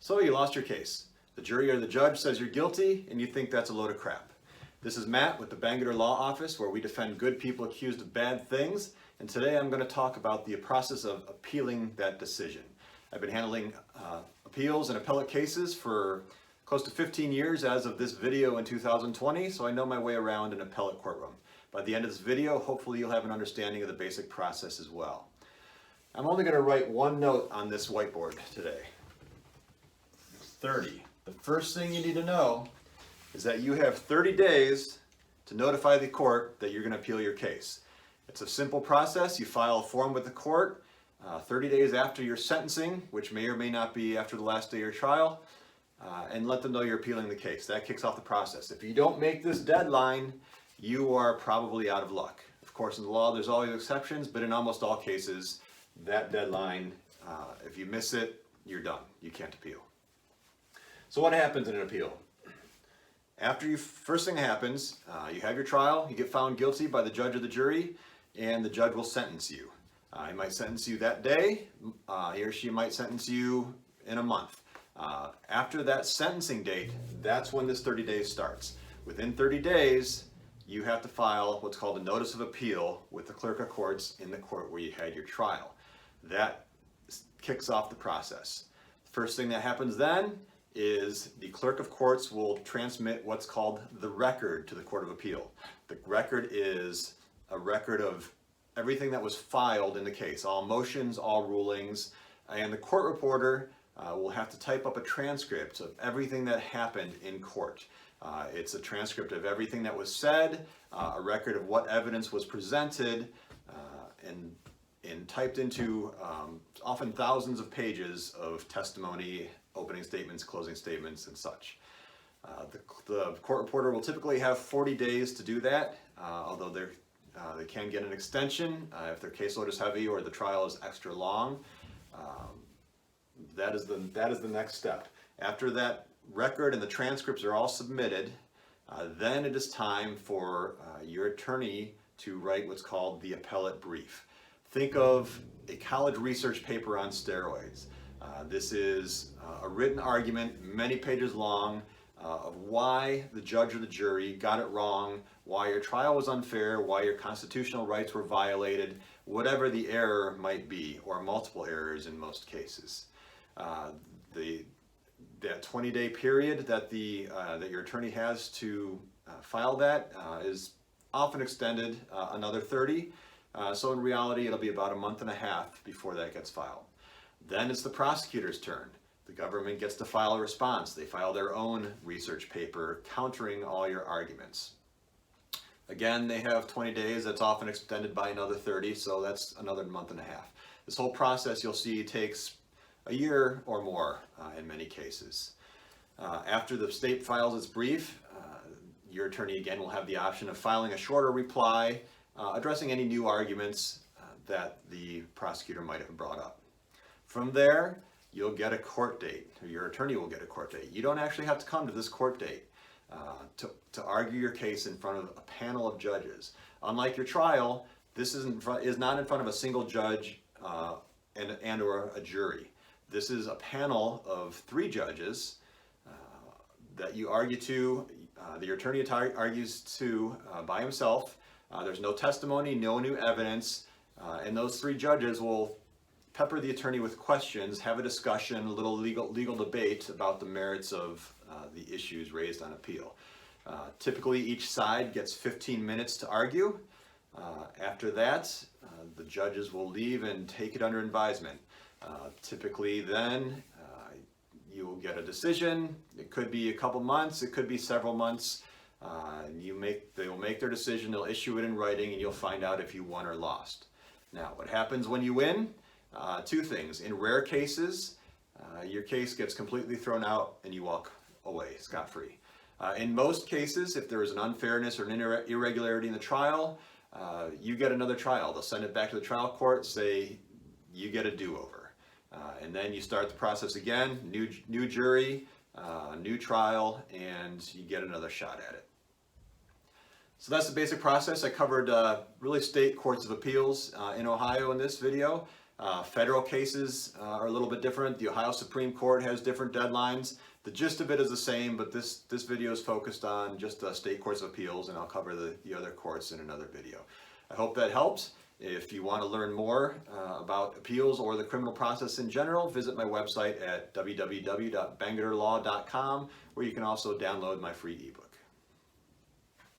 So you lost your case. The jury or the judge says you're guilty and you think that's a load of crap. This is Matt with the Bangerter Law Office, where we defend good people accused of bad things. And today I'm going to talk about the process of appealing that decision. I've been handling appeals and appellate cases for close to 15 years as of this video in 2020, so I know my way around an appellate courtroom. By the end of this video, hopefully you'll have an understanding of the basic process as well. I'm only going to write one note on this whiteboard today. 30. The first thing you need to know is that you have 30 days to notify the court that you're going to appeal your case. It's a simple process. You file a form with the court 30 days after your sentencing, which may or may not be after the last day of your trial, and let them know you're appealing the case. That kicks off the process. If you don't make this deadline, you are probably out of luck. Of course, in the law, there's always exceptions, but in almost all cases, that deadline, if you miss it, you're done. You can't appeal. So what happens in an appeal? First thing happens, you have your trial, you get found guilty by the judge or the jury, and the judge will sentence you. He might sentence you that day, he or she might sentence you in a month. After that sentencing date, that's when this 30 days starts. Within 30 days, you have to file what's called a notice of appeal with the clerk of courts in the court where you had your trial. That kicks off the process. First thing that happens then is the clerk of courts will transmit what's called the record to the Court of Appeal. The record is a record of everything that was filed in the case, all motions, all rulings, and the court reporter will have to type up a transcript of everything that happened in court. It's a transcript of everything that was said, a record of what evidence was presented, and typed into often thousands of pages of testimony, opening statements, closing statements, and such. The court reporter will typically have 40 days to do that, although they can get an extension if their caseload is heavy or the trial is extra long. That is the next step. After that record and the transcripts are all submitted, then it is time for your attorney to write what's called the appellate brief. Think of a college research paper on steroids. This is a written argument, many pages long, of why the judge or the jury got it wrong, why your trial was unfair, why your constitutional rights were violated, whatever the error might be, or multiple errors in most cases. That 20-day period that that your attorney has to file that is often extended another 30. So in reality, it'll be about a month and a half before that gets filed. Then it's the prosecutor's turn. The government gets to file a response. They file their own research paper countering all your arguments. Again, they have 20 days. That's often extended by another 30, so that's another month and a half. This whole process, you'll see, takes a year or more in many cases. After the state files its brief, your attorney again will have the option of filing a shorter reply addressing any new arguments that the prosecutor might have brought up. From there, you'll get a court date, or your attorney will get a court date. You don't actually have to come to this court date to argue your case in front of a panel of judges. Unlike your trial, this is not in front of a single judge and or a jury. This is a panel of 3 judges that you argue to, that your attorney argues to by himself. There's no testimony, no new evidence, and those 3 judges will pepper the attorney with questions, have a discussion, a little legal debate about the merits of the issues raised on appeal. Typically, each side gets 15 minutes to argue. After that, the judges will leave and take it under advisement. Typically then, you will get a decision. It could be a couple months, it could be several months. They will make their decision, they'll issue it in writing, and you'll find out if you won or lost. Now, what happens when you win? 2 things. In rare cases, your case gets completely thrown out and you walk away scot-free. In most cases, if there is an unfairness or an irregularity in the trial, you get another trial. They'll send it back to the trial court, say you get a do-over. And then you start the process again, new jury, new trial, and you get another shot at it. So that's the basic process. I covered really state courts of appeals in Ohio in this video. Federal cases are a little bit different. The Ohio Supreme Court has different deadlines. The gist of it is the same, but this video is focused on just the state courts of appeals, and I'll cover the other courts in another video. I hope that helps. If you want to learn more about appeals or the criminal process in general, visit my website at www.bangerterlaw.com, where you can also download my free ebook.